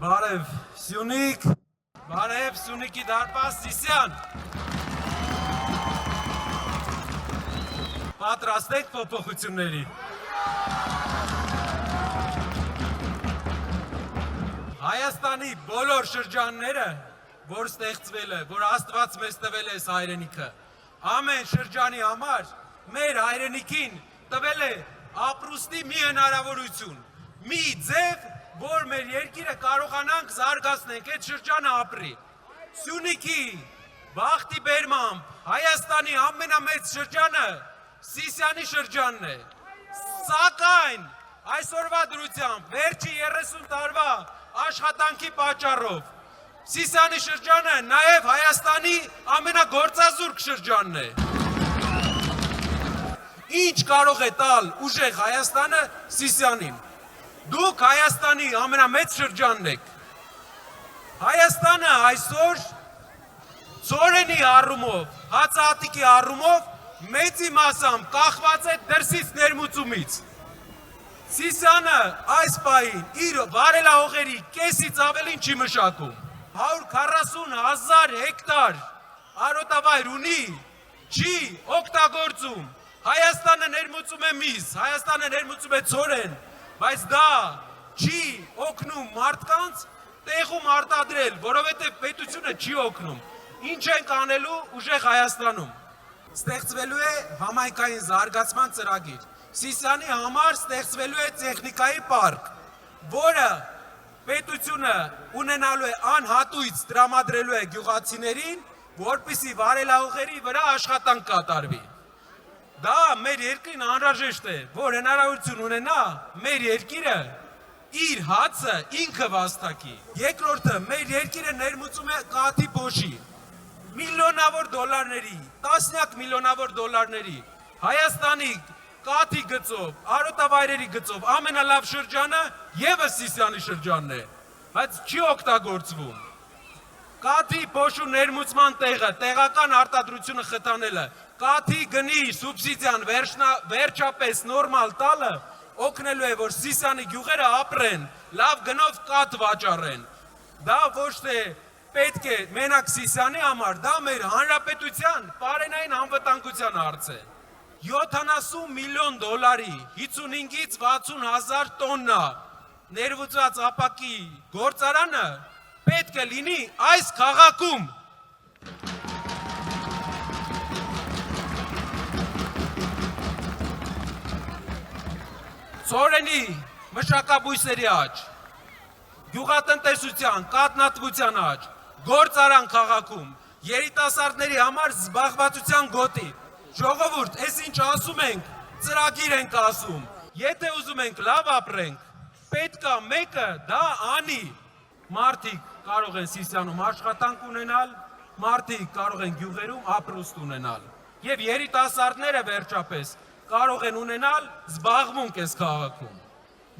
Բարև Սյունիք, բարև Սյունիքի դարպաս Սիսյան։ Պատրաստ եք փոփոխությունների։ Հայաստանի բոլոր շրջանները, որ ստեղծվել է, որ Աստված մեզ տվել է այս հայրենիքը, ամեն շրջանի համար մեր հայրենիքին տվել է ապրուստի մի հնարավորություն, մի ձև, որ մեր երկիրը կարողանանք զարգացնենք, այդ շրջանը ապրի։ Սյունիքի բախտի բերմամբ Հայաստանի ամենամեծ շրջանը Սիսյանի շրջանն է։ Սակայն այսօրվա դրությամբ վերջի 30 տարվա աշխատանքի պատճառով Սիսյանի շրջանը նաև Հայաստանի ամենագործազուրկ շրջանն է։ Ինչ կարող է տալ ուժեղ Հայաստանը Սիսյանին։ Դուք Հայաստանի ամենամեծ շրջանն եք։ Հայաստանը այսօր ծորենի առումով, հացահատիկի առումով մեծի մասամբ կախված է դրսից ներմուծումից։ Սիսյանը այս պահին իր վարելահողերի կեսից ավելին չի մշակում։ 140,000 հեկտար արոտավայր ունի, չի օգտագործում։ Հայաստանը ներմուծում է միս, Հայաստանը ներմուծում է ծորեն, բայց դա չի օգնում մարդկանց տեղում արտադրել, որովհետև պետությունը չի օգնում։ Ինչ ենք անելու ուժեղ Հայաստանում։ Ստեղծվելու է համայնքային զարգացման ծրագիր։ Սիսյանի համար ստեղծվելու է տեխնիկայի պարկ, որը պետությունը ունենալու է անհատույց տրամադրելու է գյուղացիներին, որպեսզի վարելահողերի վրա աշխատանք կատարվի։ Դա մեր երկրին անհրաժեշտ է, որ հնարավորություն ունենա մեր երկիրը իր հացը ինքը վաստակի։ Երկրորդը, մեր երկիրը ներմուծում է կաթի փոշի, միլիոնավոր դոլարների, տասնյակ միլիոնավոր դոլարների, Հայաստանի կաթի գծով, արոտավայրերի գծով ամենալավ շրջանը ևս Սիսյանի շրջանն է, բայց չի օգտագործվում։ Կաթի փոշու ներմուծման տեղը, տեղական արտադրությունը խթանելը, կաթի գնի սուբսիդիան վերջապես նորմալ տալը օգնելու է, որ Սիսյանի գյուղերը ապրեն, լավ գնով կաթ վաճառեն։ Դա ոչ թե պետք է մենակ Սիսյանի համար, դա մեր հանրապետության պարենային անվտանգության հարց է։ 70 միլիոն դոլարի 55-ից 60,000 տոննա ներմուծված ապակի գործարանը պետք է լինի այս քաղաքում։ Ծորենի մշակաբույսերի աճ, գյուղատնտեսության, կաթնատվության աճ, գործարան քաղաքում, երիտասարդների համար զբաղվածության գոտի։ Ժողովուրդ, այս ինչ ասում ենք, ծրագիր ենք ասում։ Եթե ուզում ենք լավ ապրենք, պետք է մեկը դա անի։ Մարդիկ կարող են Սիսյանում աշխատանք ունենալ, մարդիկ կարող են գյուղերում ապրուստ ունենալ։ Եվ երիտասարդները վերջապես կարող են ունենալ զբաղմունք այս քաղաքում,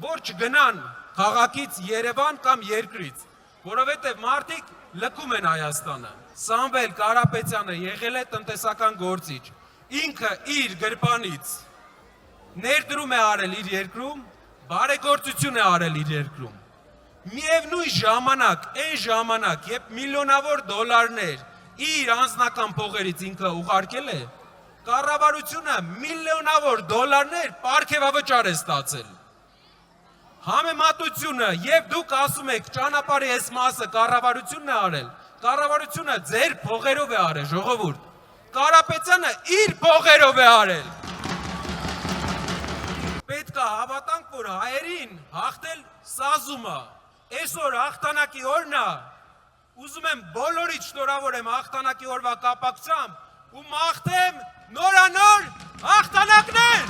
որ չգնան քաղաքից Երևան կամ երկրից, որովհետև մարդիկ լքում են Հայաստանը։ Սամվել Կարապետյանը եղել է տնտեսական գործիչ, ինքը իր գրպանից ներդրում է արել իր երկրում, բարեգործություն է արել իր երկրում։ Միևնույն ժամանակ, այն ժամանակ, երբ միլիոնավոր դոլարներ իր անձնական փողերից ինքը ուղարկել է, կառավարությունը միլիոնավոր դոլարներ պարգևավճար է ստացել։ Համեմատությունը, եւ դուք ասում եք ճանապարհի այս մասը կառավարությունն է արել, կառավարությունը ձեր փողերով է արել, ժողովուրդ։ Կարապետյանը իր փողերով է արել։ Պետք է հավատանք, որ հայերին հաղթել սազումը։ Այսօր հաղթանակի օրն է, ուզում եմ բոլորիդ շնորհավորեմ հաղթանակի օրվա կապակցությամբ ու մաղթեմ նորանոր հաղթանակներ։